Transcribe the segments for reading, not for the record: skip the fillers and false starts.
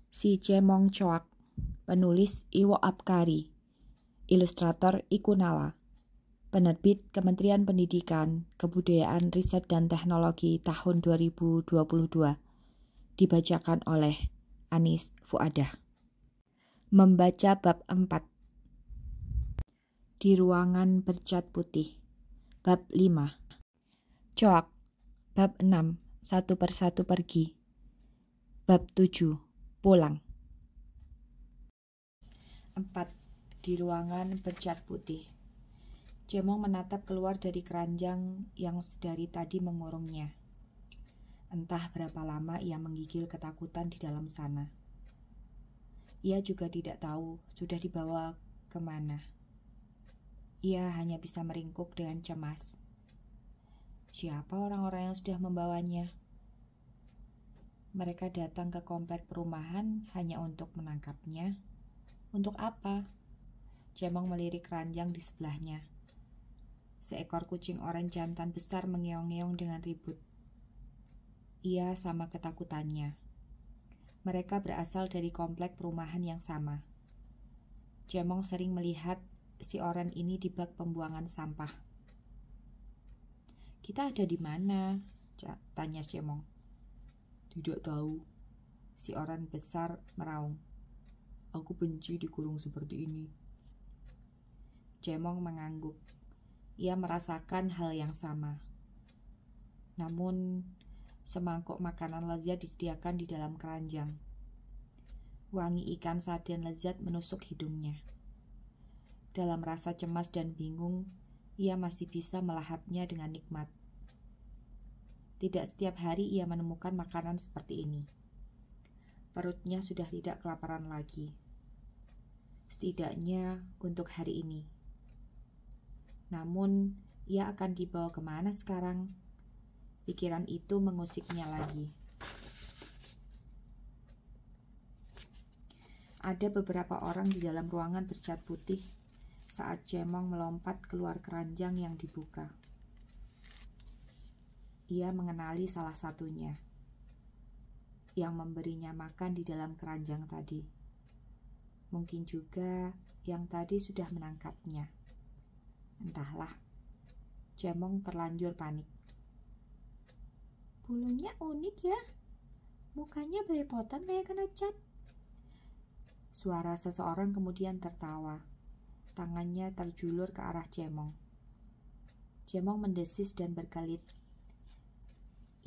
Si Cemong Coak, penulis Iwo Apkari, ilustrator Ikunala, penerbit Kementerian Pendidikan, Kebudayaan, Riset dan Teknologi tahun 2022, dibacakan oleh Anis Fuadah. Membaca bab 4. Di ruangan bercat putih. Bab 5. Coak. Bab 6. Satu persatu pergi. Bab 7. Pulang. 4. Di ruangan bercat putih. Cemong menatap keluar dari keranjang yang sedari tadi mengurungnya. Entah berapa lama ia menggigil ketakutan di dalam sana. Ia juga tidak tahu sudah dibawa kemana. Ia hanya bisa meringkuk dengan cemas. Siapa orang-orang yang sudah membawanya? Mereka datang ke komplek perumahan hanya untuk menangkapnya. Untuk apa? Cemong melirik keranjang di sebelahnya. Seekor kucing oranye jantan besar mengeong-ngeong dengan ribut. Ia sama ketakutannya. Mereka berasal dari komplek perumahan yang sama. Cemong sering melihat si oranye ini di bak pembuangan sampah. Kita ada di mana? Tanya Cemong. Tidak tahu. Si oranye besar meraung. Aku benci dikurung seperti ini. Cemong mengangguk. Ia merasakan hal yang sama. Namun, semangkuk makanan lezat disediakan di dalam keranjang. Wangi ikan sarden lezat menusuk hidungnya. Dalam rasa cemas dan bingung, ia masih bisa melahapnya dengan nikmat. Tidak setiap hari ia menemukan makanan seperti ini. Perutnya sudah tidak kelaparan lagi. Setidaknya untuk hari ini. Namun, ia akan dibawa kemana sekarang? Pikiran itu mengusiknya lagi. Ada beberapa orang di dalam ruangan bercat putih saat Cemong melompat keluar keranjang yang dibuka. Ia mengenali salah satunya, yang memberinya makan di dalam keranjang tadi. Mungkin juga yang tadi sudah menangkapnya. Entahlah, Cemong terlanjur panik. Bulunya unik ya, mukanya belepotan kayak kena cat. Suara seseorang kemudian tertawa. Tangannya terjulur ke arah Cemong. Cemong mendesis dan berkelit.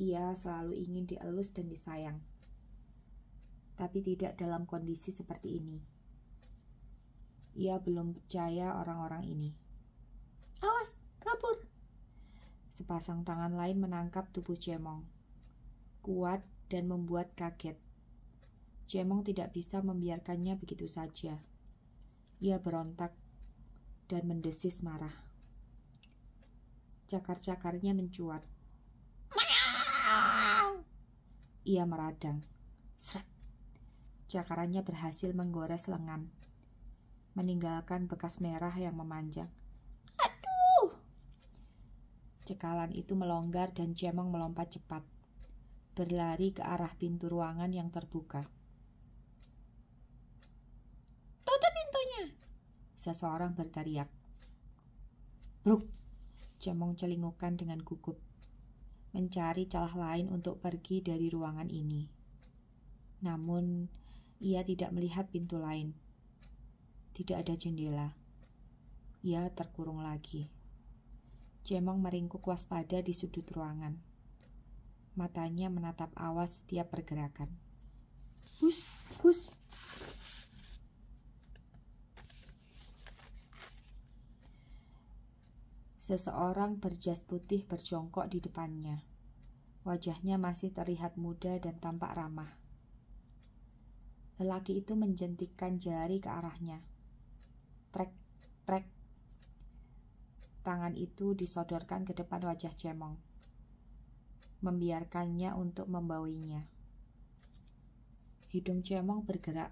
Ia selalu ingin dielus dan disayang. Tapi tidak dalam kondisi seperti ini. Ia belum percaya orang-orang ini. Awas, kabur! Sepasang tangan lain menangkap tubuh Cemong. Kuat dan membuat kaget. Cemong tidak bisa membiarkannya begitu saja. Ia berontak dan mendesis marah. Cakar-cakarnya mencuat. Ia meradang. Sret! Cakarannya berhasil menggores lengan, meninggalkan bekas merah yang memanjang. Aduh! Cekalan itu melonggar dan Cemong melompat cepat, berlari ke arah pintu ruangan yang terbuka. Tutup pintunya! Seseorang berteriak. Bruk! Cemong celingukan dengan gugup, mencari celah lain untuk pergi dari ruangan ini. Namun, ia tidak melihat pintu lain. Tidak ada jendela. Ia terkurung lagi. Cemong meringkuk waspada di sudut ruangan. Matanya menatap awas setiap pergerakan. Hus, hus. Seseorang berjas putih berjongkok di depannya. Wajahnya masih terlihat muda dan tampak ramah. Lelaki itu menjentikkan jari ke arahnya. Trek, trek. Tangan itu disodorkan ke depan wajah Cemong, membiarkannya untuk membawainya. Hidung Cemong bergerak.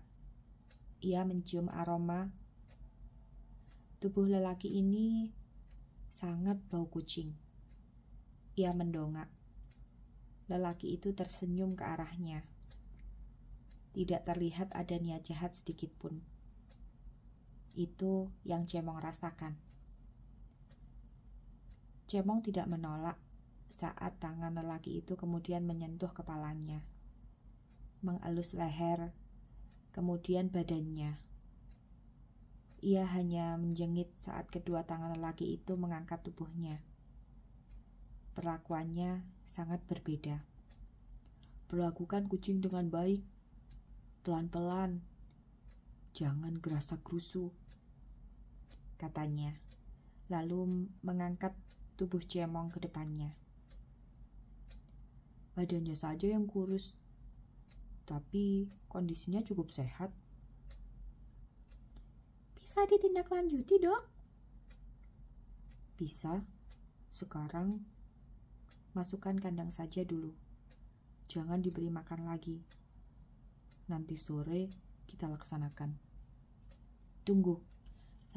Ia mencium aroma. Tubuh lelaki ini sangat bau kucing. Ia mendongak. Lelaki itu tersenyum ke arahnya. Tidak terlihat ada niat jahat sedikit pun. Itu yang Cemong rasakan. Cemong tidak menolak saat tangan lelaki itu kemudian menyentuh kepalanya, mengelus leher, kemudian badannya. Ia hanya menjengit saat kedua tangan lelaki itu mengangkat tubuhnya. Perlakuannya sangat berbeda. Perlakukan kucing dengan baik, pelan-pelan, jangan gerasa-gerusu, katanya, lalu mengangkat tubuh Cemong ke depannya. Badannya saja yang kurus, tapi kondisinya cukup sehat. Bisa ditindaklanjuti, Dok? Bisa. Sekarang masukkan kandang saja dulu. Jangan diberi makan lagi. Nanti sore kita laksanakan. Tunggu,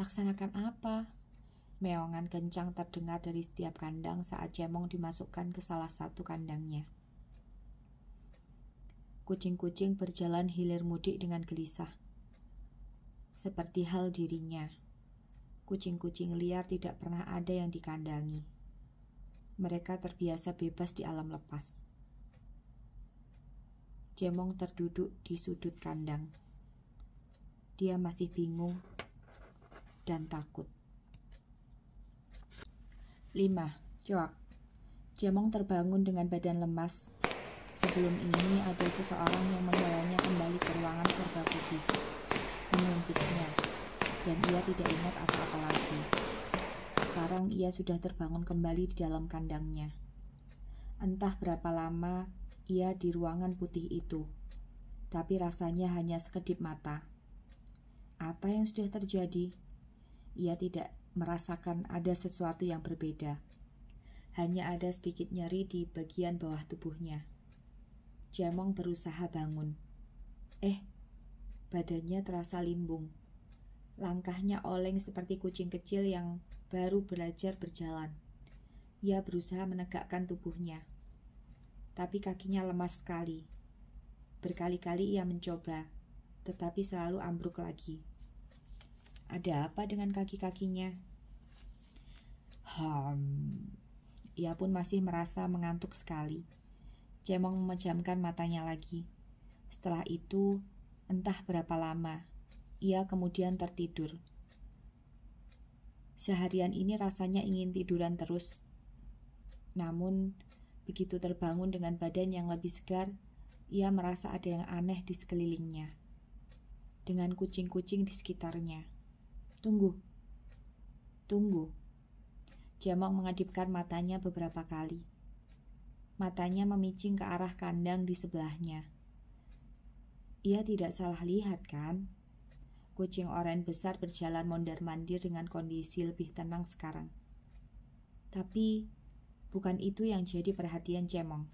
laksanakan apa? Meongan kencang terdengar dari setiap kandang saat Cemong dimasukkan ke salah satu kandangnya. Kucing-kucing berjalan hilir mudik dengan gelisah. Seperti hal dirinya, kucing-kucing liar tidak pernah ada yang dikandangi. Mereka terbiasa bebas di alam lepas. Cemong terduduk di sudut kandang. Dia masih bingung dan takut. 5. Coak. Cemong terbangun dengan badan lemas. Sebelum ini ada seseorang yang membawanya kembali ke ruangan serba putih, menyuntiknya, dan ia tidak ingat apa-apa lagi. Sekarang ia sudah terbangun kembali di dalam kandangnya. Entah berapa lama ia di ruangan putih itu, tapi rasanya hanya sekedip mata. Apa yang sudah terjadi? Ia tidak merasakan ada sesuatu yang berbeda. Hanya ada sedikit nyeri di bagian bawah tubuhnya. Cemong berusaha bangun. Badannya terasa limbung. Langkahnya oleng seperti kucing kecil yang baru belajar berjalan. Ia berusaha menegakkan tubuhnya, tapi kakinya lemas sekali. Berkali-kali ia mencoba, tetapi selalu ambruk lagi. Ada apa dengan kaki-kakinya? Ia pun masih merasa mengantuk sekali. Cemong memejamkan matanya lagi. Setelah itu, entah berapa lama, ia kemudian tertidur. Seharian ini rasanya ingin tiduran terus. Namun, begitu terbangun dengan badan yang lebih segar, ia merasa ada yang aneh di sekelilingnya. Dengan kucing-kucing di sekitarnya. Tunggu. Cemong mengedipkan matanya beberapa kali. Matanya memicing ke arah kandang di sebelahnya. Ia tidak salah lihat, kan? Kucing oranye besar berjalan mondar-mandir dengan kondisi lebih tenang sekarang. Tapi bukan itu yang jadi perhatian Cemong.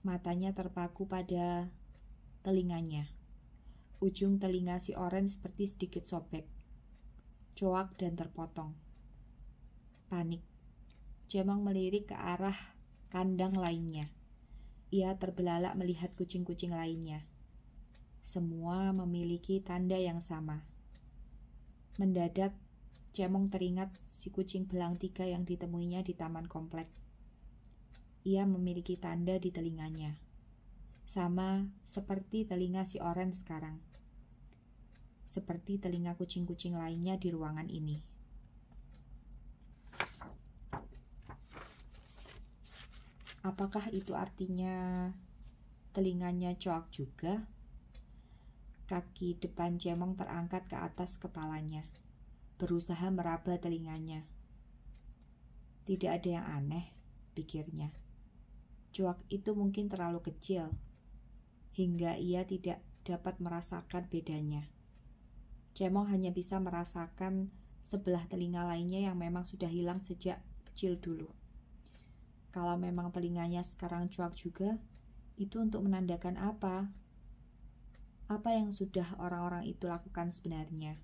Matanya terpaku pada telinganya. Ujung telinga si oranye seperti sedikit sobek, coak dan terpotong. Panik. Cemong melirik ke arah kandang lainnya. Ia terbelalak melihat kucing-kucing lainnya. Semua memiliki tanda yang sama. Mendadak, Cemong teringat si kucing belang 3 yang ditemuinya di taman komplek. Ia memiliki tanda di telinganya. Sama seperti telinga si oranye sekarang. Seperti telinga kucing-kucing lainnya di ruangan ini. Apakah itu artinya telinganya coak juga? Kaki depan Cemong terangkat ke atas kepalanya, berusaha meraba telinganya. Tidak ada yang aneh, pikirnya. Coak itu mungkin terlalu kecil, hingga ia tidak dapat merasakan bedanya. Cemong hanya bisa merasakan sebelah telinga lainnya yang memang sudah hilang sejak kecil dulu. Kalau memang telinganya sekarang coak juga, itu untuk menandakan apa? Apa yang sudah orang-orang itu lakukan sebenarnya?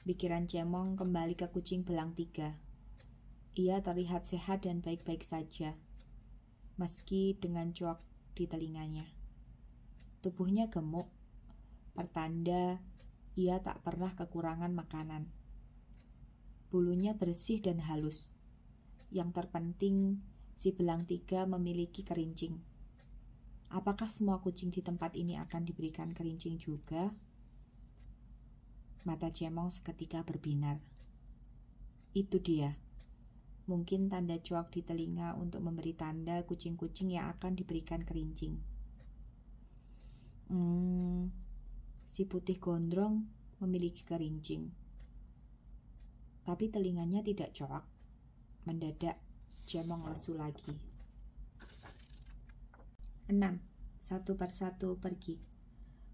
Pikiran Cemong kembali ke kucing belang 3. Ia terlihat sehat dan baik-baik saja, meski dengan coak di telinganya. Tubuhnya gemuk, pertanda ia tak pernah kekurangan makanan. Bulunya bersih dan halus. Yang terpenting, si belang tiga memiliki kerincing. Apakah semua kucing di tempat ini akan diberikan kerincing juga? Mata Cemong seketika berbinar. Itu dia. Mungkin tanda coak di telinga untuk memberi tanda kucing-kucing yang akan diberikan kerincing. Si putih gondrong memiliki kerincing. Tapi telinganya tidak coak. Mendadak Cemong lesu lagi. 6. Satu persatu pergi.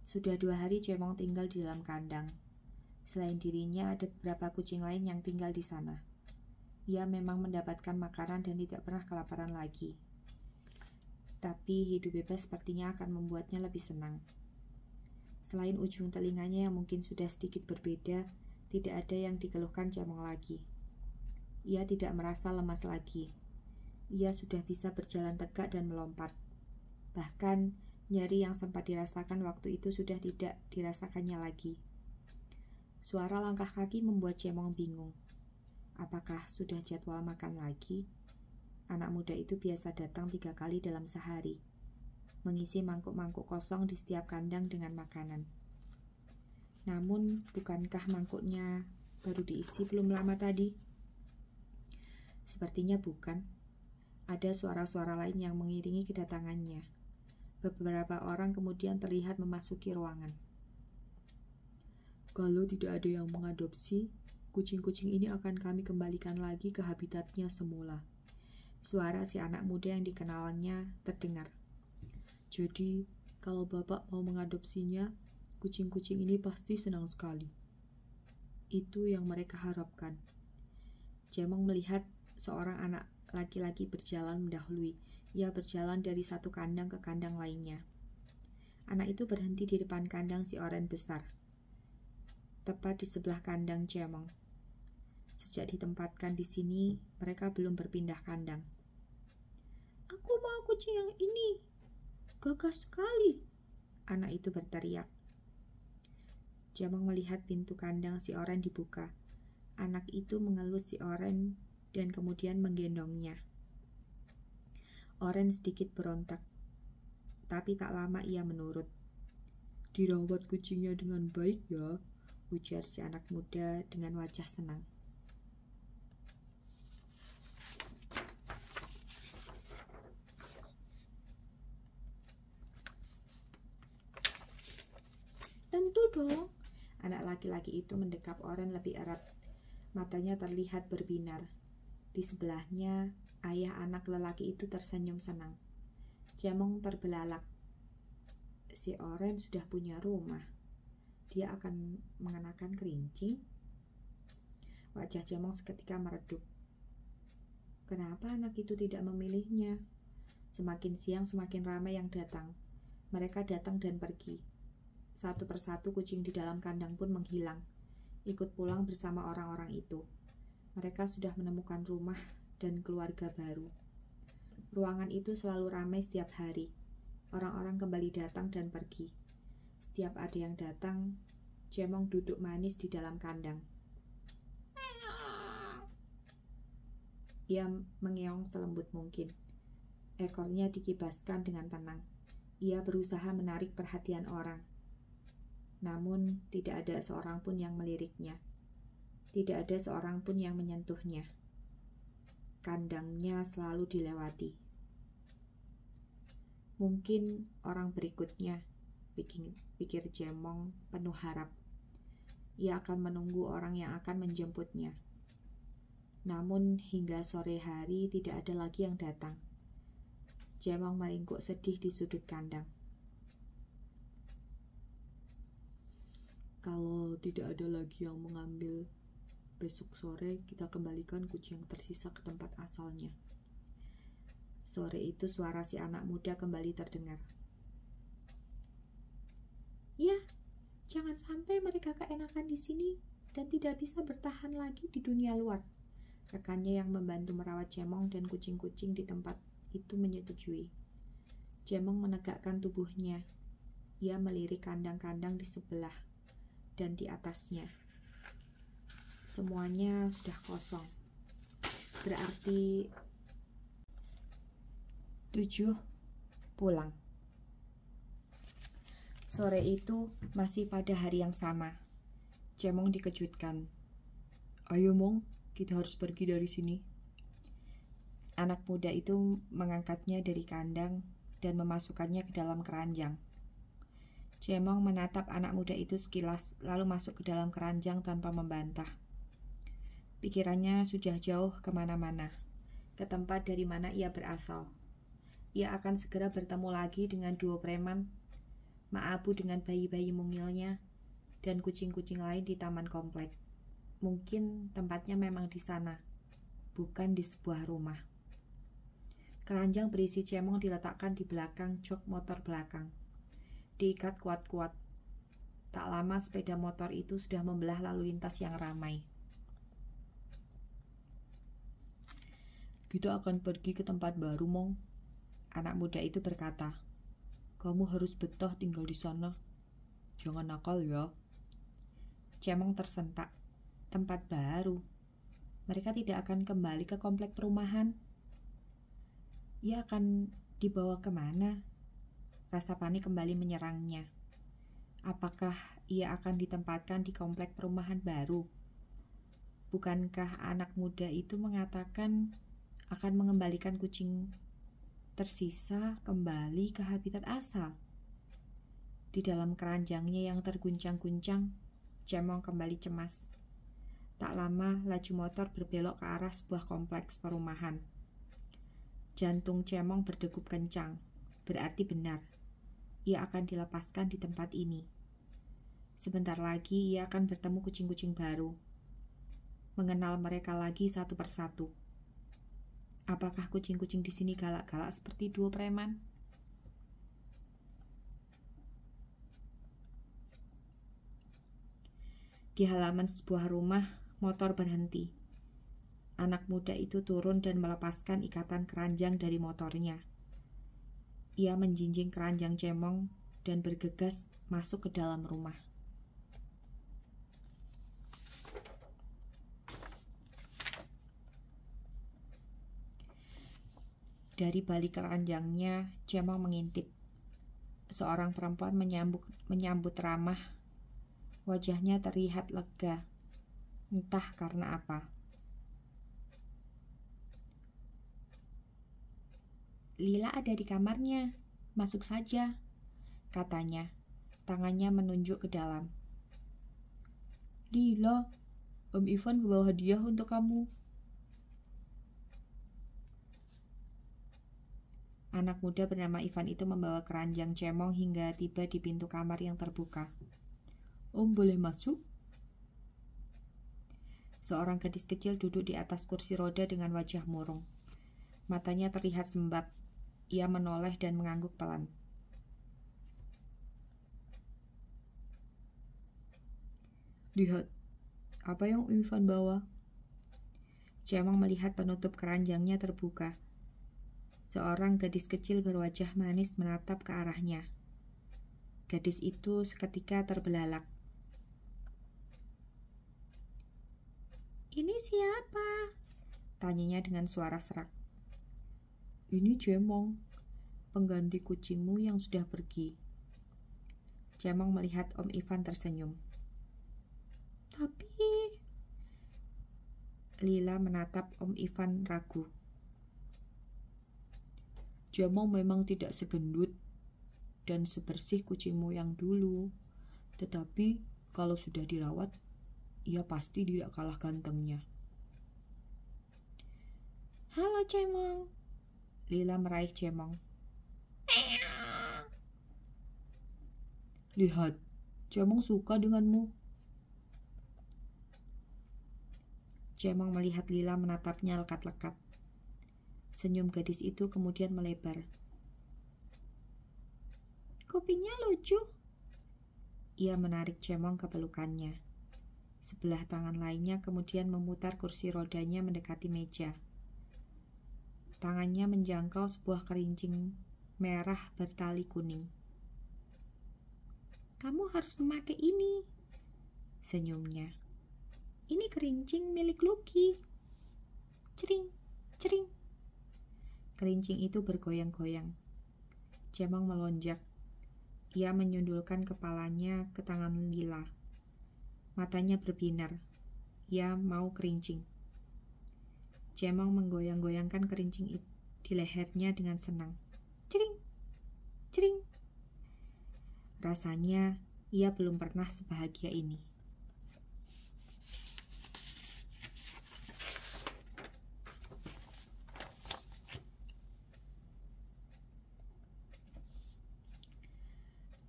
Sudah 2 hari Cemong tinggal di dalam kandang. Selain dirinya ada beberapa kucing lain yang tinggal di sana. Ia memang mendapatkan makanan dan tidak pernah kelaparan lagi. Tapi hidup bebas sepertinya akan membuatnya lebih senang. Selain ujung telinganya yang mungkin sudah sedikit berbeda, tidak ada yang dikeluhkan Cemong lagi. Ia tidak merasa lemas lagi. Ia sudah bisa berjalan tegak dan melompat. Bahkan nyeri yang sempat dirasakan waktu itu sudah tidak dirasakannya lagi. Suara langkah kaki membuat Cemong bingung. Apakah sudah jadwal makan lagi? Anak muda itu biasa datang 3 kali dalam sehari, mengisi mangkuk-mangkuk kosong di setiap kandang dengan makanan. Namun, bukankah mangkuknya baru diisi belum lama tadi? Sepertinya bukan. Ada suara-suara lain yang mengiringi kedatangannya. Beberapa orang kemudian terlihat memasuki ruangan. Kalau tidak ada yang mengadopsi, kucing-kucing ini akan kami kembalikan lagi ke habitatnya semula. Suara si anak muda yang dikenalnya terdengar. Jadi, kalau Bapak mau mengadopsinya, kucing-kucing ini pasti senang sekali. Itu yang mereka harapkan. Cemong melihat seorang anak laki-laki berjalan mendahului. Ia berjalan dari satu kandang ke kandang lainnya. Anak itu berhenti di depan kandang si oren besar, tepat di sebelah kandang Cemong. Sejak ditempatkan di sini, mereka belum berpindah kandang. Aku mau kucing yang ini. Gagah sekali, anak itu berteriak. Cemong melihat pintu kandang si oren dibuka. Anak itu mengelus si oren dan kemudian menggendongnya. Oren sedikit berontak, tapi tak lama ia menurut. Dirawat kucingnya dengan baik ya, ujar si anak muda dengan wajah senang. Tentu dong. Anak laki-laki itu mendekap oren lebih erat. Matanya terlihat berbinar. Di sebelahnya, ayah anak lelaki itu tersenyum senang. Cemong terbelalak. Si oren sudah punya rumah. Dia akan mengenakan kerincing? Wajah Cemong seketika meredup. Kenapa anak itu tidak memilihnya? Semakin siang semakin ramai yang datang. Mereka datang dan pergi. Satu persatu kucing di dalam kandang pun menghilang, ikut pulang bersama orang-orang itu. Mereka sudah menemukan rumah dan keluarga baru. Ruangan itu selalu ramai setiap hari. Orang-orang kembali datang dan pergi. Setiap ada yang datang, Cemong duduk manis di dalam kandang. Ia mengeong selembut mungkin. Ekornya dikibaskan dengan tenang. Ia berusaha menarik perhatian orang. Namun, tidak ada seorang pun yang meliriknya. Tidak ada seorang pun yang menyentuhnya. Kandangnya selalu dilewati. Mungkin orang berikutnya, pikir Cemong penuh harap. Ia akan menunggu orang yang akan menjemputnya. Namun, hingga sore hari tidak ada lagi yang datang. Cemong meringkuk sedih di sudut kandang. Kalau tidak ada lagi yang mengambil, besok sore kita kembalikan kucing yang tersisa ke tempat asalnya. Sore itu suara si anak muda kembali terdengar. Ya, jangan sampai mereka keenakan di sini dan tidak bisa bertahan lagi di dunia luar. Rekannya yang membantu merawat Cemong dan kucing-kucing di tempat itu menyetujui. Cemong menegakkan tubuhnya. Ia melirik kandang-kandang di sebelah dan di atasnya. Semuanya sudah kosong. Berarti 7 pulang. Sore itu masih pada hari yang sama. Cemong dikejutkan. Ayo Mong, kita harus pergi dari sini. Anak muda itu mengangkatnya dari kandang dan memasukkannya ke dalam keranjang. Cemong menatap anak muda itu sekilas, lalu masuk ke dalam keranjang tanpa membantah. Pikirannya sudah jauh kemana-mana, ke tempat dari mana ia berasal. Ia akan segera bertemu lagi dengan duo preman, Mak Abu dengan bayi-bayi mungilnya, dan kucing-kucing lain di taman komplek. Mungkin tempatnya memang di sana, bukan di sebuah rumah. Keranjang berisi cemong diletakkan di belakang jok motor belakang. Diikat kuat-kuat. Tak lama sepeda motor itu sudah membelah lalu lintas yang ramai. Kita akan pergi ke tempat baru, Mong. Anak muda itu berkata. Kamu harus betah tinggal di sana. Jangan nakal ya. Cemong tersentak. Tempat baru. Mereka tidak akan kembali ke komplek perumahan. Ia akan dibawa kemana? Rasa panik kembali menyerangnya. Apakah ia akan ditempatkan di komplek perumahan baru? Bukankah anak muda itu mengatakan akan mengembalikan kucing tersisa kembali ke habitat asal? Di dalam keranjangnya yang terguncang-guncang, Cemong kembali cemas. Tak lama, laju motor berbelok ke arah sebuah kompleks perumahan. Jantung Cemong berdegup kencang. Berarti benar. Ia akan dilepaskan di tempat ini. Sebentar lagi ia akan bertemu kucing-kucing baru. Mengenal mereka lagi satu persatu. Apakah kucing-kucing di sini galak-galak seperti duo preman? Di halaman sebuah rumah, motor berhenti. Anak muda itu turun dan melepaskan ikatan keranjang dari motornya. Ia menjinjing keranjang Cemong dan bergegas masuk ke dalam rumah. Dari balik keranjangnya, Cemong mengintip. Seorang perempuan menyambut ramah. Wajahnya terlihat lega, entah karena apa. Lila ada di kamarnya, masuk saja, katanya. Tangannya menunjuk ke dalam. Lila, Om Ivan membawa hadiah untuk kamu. Anak muda bernama Ivan itu membawa keranjang Cemong hingga tiba di pintu kamar yang terbuka. Om boleh masuk? Seorang gadis kecil duduk di atas kursi roda dengan wajah murung. Matanya terlihat sembab. Ia menoleh dan mengangguk pelan. Lihat, apa yang Om Ivan bawa? Cemong melihat penutup keranjangnya terbuka. Seorang gadis kecil berwajah manis menatap ke arahnya. Gadis itu seketika terbelalak. Ini siapa? Tanyanya dengan suara serak. Ini Cemong, pengganti kucingmu yang sudah pergi. Cemong melihat Om Ivan tersenyum. Tapi... Lila menatap Om Ivan ragu. Cemong memang tidak segendut dan sebersih kucingmu yang dulu. Tetapi kalau sudah dirawat, ia pasti tidak kalah gantengnya. Halo Cemong. Lila meraih Cemong. Lihat, Cemong suka denganmu. Cemong melihat Lila menatapnya lekat-lekat. Senyum gadis itu kemudian melebar. Kupingnya lucu. Ia menarik Cemong ke pelukannya. Sebelah tangan lainnya kemudian memutar kursi rodanya mendekati meja. Tangannya menjangkau sebuah kerincing merah bertali kuning. Kamu harus memakai ini, senyumnya. Ini kerincing milik Lucky. Cering, cering. Kerincing itu bergoyang-goyang. Cemong melonjak. Ia menyundulkan kepalanya ke tangan Lila. Matanya berbinar. Ia mau kerincing. Cemong menggoyang-goyangkan kerincing itu di lehernya dengan senang. Cering, cering. Rasanya ia belum pernah sebahagia ini.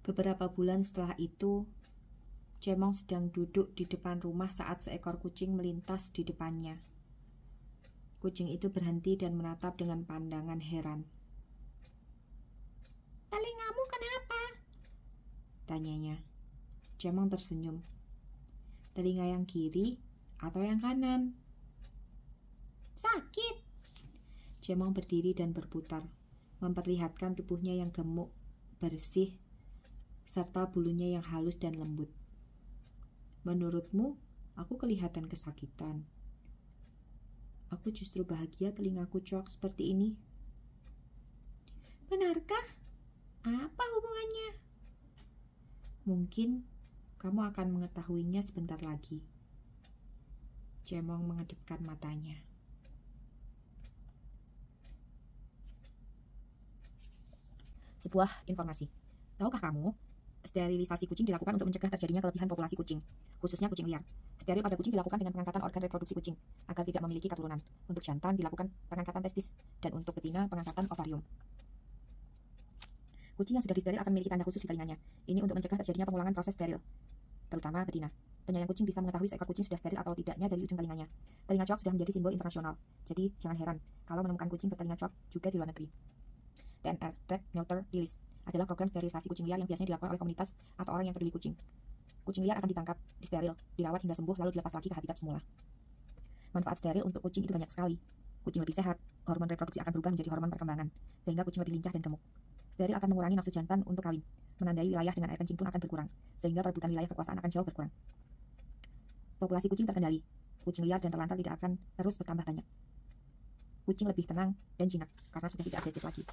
Beberapa bulan setelah itu, Cemong sedang duduk di depan rumah saat seekor kucing melintas di depannya. Kucing itu berhenti dan menatap dengan pandangan heran. "Telingamu kenapa?" tanyanya. Cemong tersenyum. "Telinga yang kiri atau yang kanan?" "Sakit." Cemong berdiri dan berputar, memperlihatkan tubuhnya yang gemuk, bersih, serta bulunya yang halus dan lembut. "Menurutmu, aku kelihatan kesakitan. Aku justru bahagia telingaku coak seperti ini." "Benarkah? Apa hubungannya?" "Mungkin kamu akan mengetahuinya sebentar lagi." Cemong mengedipkan matanya. Sebuah informasi. Tahukah kamu, sterilisasi kucing dilakukan untuk mencegah terjadinya kelebihan populasi kucing, khususnya kucing liar. Steril pada kucing dilakukan dengan pengangkatan organ reproduksi kucing agar tidak memiliki keturunan. Untuk jantan dilakukan pengangkatan testis, dan untuk betina pengangkatan ovarium. Kucing yang sudah disteril akan memiliki tanda khusus di telinganya. Ini untuk mencegah terjadinya pengulangan proses steril, terutama betina. Penyayang kucing bisa mengetahui seekor kucing sudah steril atau tidaknya dari ujung telinganya. Telinga coak sudah menjadi simbol internasional, jadi jangan heran kalau menemukan kucing bertelinga coak juga di luar negeri. TNR, Trap Neuter Release, adalah program sterilisasi kucing liar yang biasanya dilakukan oleh komunitas atau orang yang peduli kucing. Kucing liar akan ditangkap, disteril, dirawat hingga sembuh lalu dilepas lagi ke habitat semula. Manfaat steril untuk kucing itu banyak sekali. Kucing lebih sehat, hormon reproduksi akan berubah menjadi hormon perkembangan, sehingga kucing lebih lincah dan gemuk. Steril akan mengurangi nafsu jantan untuk kawin, menandai wilayah dengan air kencing pun akan berkurang, sehingga perebutan wilayah kekuasaan akan jauh berkurang. Populasi kucing terkendali, kucing liar dan terlantar tidak akan terus bertambah banyak. Kucing lebih tenang dan jinak karena sudah tidak agresif lagi.